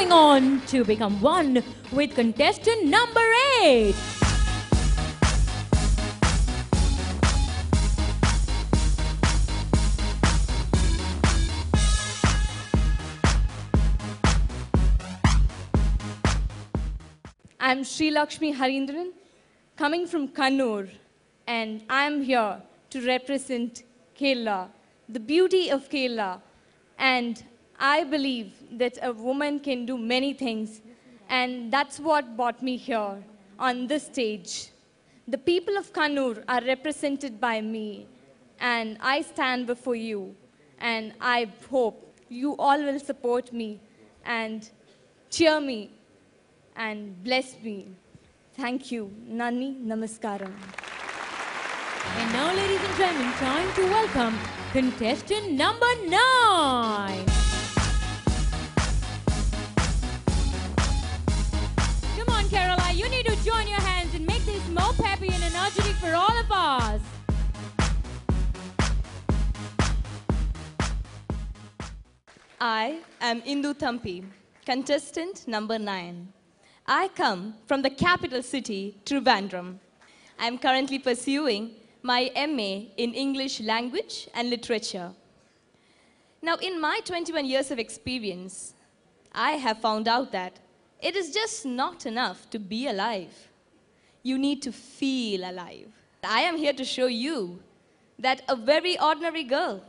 moving on to become one with contestant number 8. I'm Sri Lakshmi Harindran, coming from Kannur, and I'm here to represent Kerala, the beauty of Kerala. And I believe that a woman can do many things, and that's what brought me here on this stage. The people of Kannur are represented by me, and I stand before you, and I hope you all will support me and cheer me and bless me. Thank you. Nani Namaskaram. And now, ladies and gentlemen, time to welcome contestant number 9. Come on, Kerala, you need to join your hands and make this more peppy and energetic for all of us. I am Indu Thampi, contestant number 9. I come from the capital city, Trivandrum. I am currently pursuing my MA in English Language and Literature. Now, in my 21 years of experience, I have found out that it is just not enough to be alive. You need to feel alive. I am here to show you that a very ordinary girl,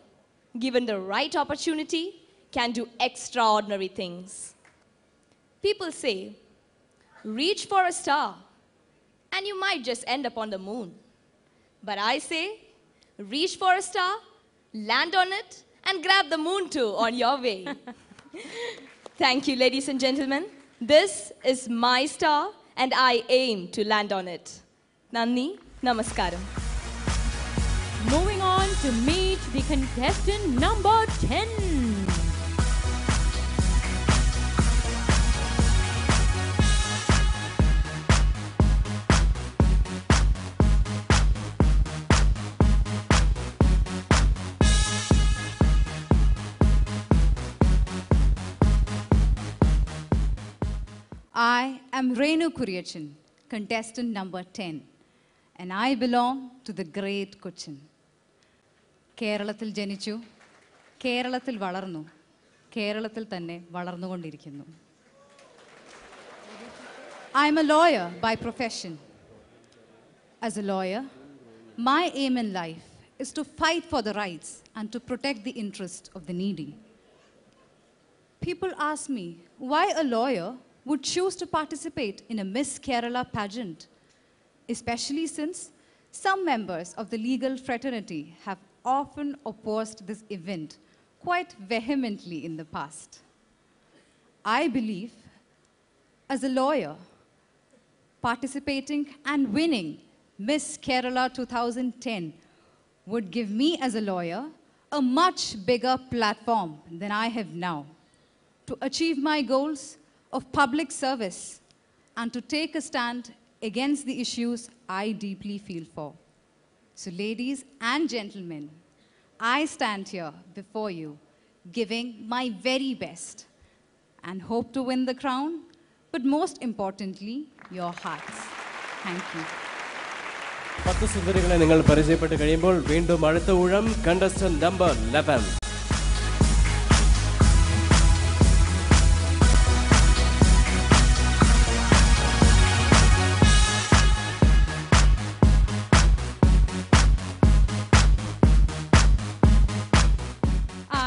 given the right opportunity, can do extraordinary things. People say, reach for a star, and you might just end up on the moon. But I say, reach for a star, land on it, and grab the moon too on your way. Thank you, ladies and gentlemen. This is my star, and I aim to land on it. Nani, namaskaram. Moving on to meet the contestant number 10. I am Renu Kuriyachan, contestant number 10, and I belong to the great Cochin. കേരളത്തിൽ ജനിച്ചു, കേരളത്തിൽ വളർന്നു, കേരളത്തിൽ തന്നെ വളർന്നുകൊണ്ടിരിക്കുന്നു. I am a lawyer by profession. As a lawyer, my aim in life is to fight for the rights and to protect the interests of the needy. People ask me why a lawyer would choose to participate in a Miss Kerala pageant, especially since some members of the legal fraternity have often opposed this event quite vehemently in the past. I believe, as a lawyer, participating and winning Miss Kerala 2010 would give me as a lawyer a much bigger platform than I have now to achieve my goals of public service and to take a stand against the issues I deeply feel for. So ladies and gentlemen, I stand here before you giving my very best and hope to win the crown, but most importantly, your hearts. Thank you. 10 സുന്ദരികളെ നിങ്ങൾ പരിചയപ്പെട്ട് കഴിയുമ്പോൾ വീണ്ടും അടുത്ത ഊഴം contestant number 11.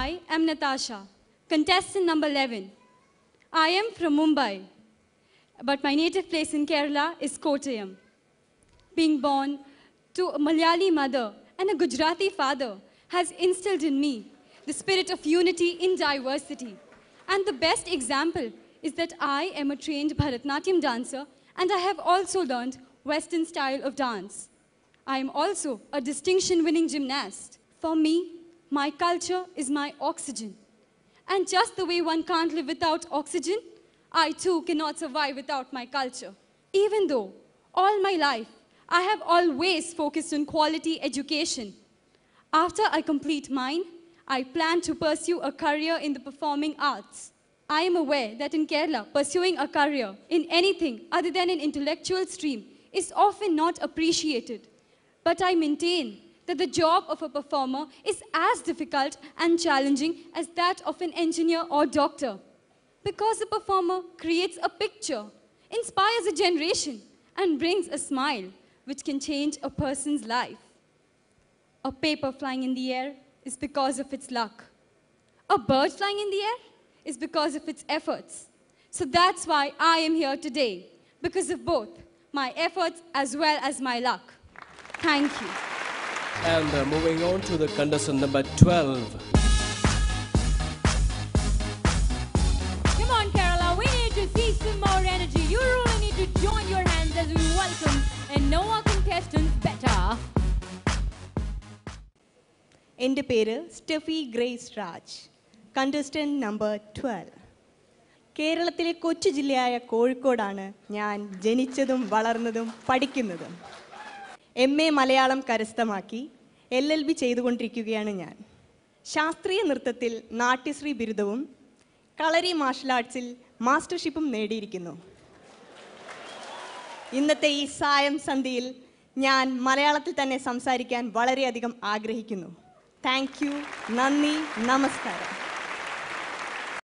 I am Natasha, contestant number 11. I am from Mumbai, but my native place in Kerala is Kottayam. Being born to a Malayali mother and a Gujarati father has instilled in me the spirit of unity in diversity. And the best example is that I am a trained Bharatanatyam dancer, and I have also learned Western style of dance. I am also a distinction-winning gymnast. For me, my culture is my oxygen. And just the way one can't live without oxygen, I too cannot survive without my culture. Even though all my life I have always focused on quality education, after I complete mine, I plan to pursue a career in the performing arts. I am aware that in Kerala, pursuing a career in anything other than an intellectual stream is often not appreciated. But I maintain that the job of a performer is as difficult and challenging as that of an engineer or doctor. Because a performer creates a picture, inspires a generation, and brings a smile which can change a person's life. A paper flying in the air is because of its luck. A bird flying in the air is because of its efforts. So that's why I am here today, because of both my efforts as well as my luck. Thank you. And moving on to the contestant number 12. Come on, Kerala, we need to see some more energy. You really need to join your hands as we welcome and know our contestants better. എൻ്റെ പേര് Steffi grace Raj, contestant number 12. കേരളത്തിലെ കൊച്ചു ജില്ലയായ കോഴിക്കോടാണ് ഞാൻ ജനിച്ചതും വളർന്നതും പഠിക്കുന്നതും. MA മലയാളം കരസ്ഥമാക്കി LLB ചെയ്തുകൊണ്ടിരിക്കുകയാണ് ഞാൻ. ശാസ്ത്രീയ നൃത്തത്തിൽ നാട്യശ്രീ ബിരുദവും കളരി മാർഷൽ ആർട്സിൽ മാസ്റ്റർഷിപ്പും നേടിയിരിക്കുന്നു. ഇന്നത്തെ ഈ സായം സന്ധ്യയിൽ ഞാൻ മലയാളത്തിൽ തന്നെ സംസാരിക്കാൻ വളരെയധികം ആഗ്രഹിക്കുന്നു. താങ്ക് യു, നന്ദി, നമസ്കാരം.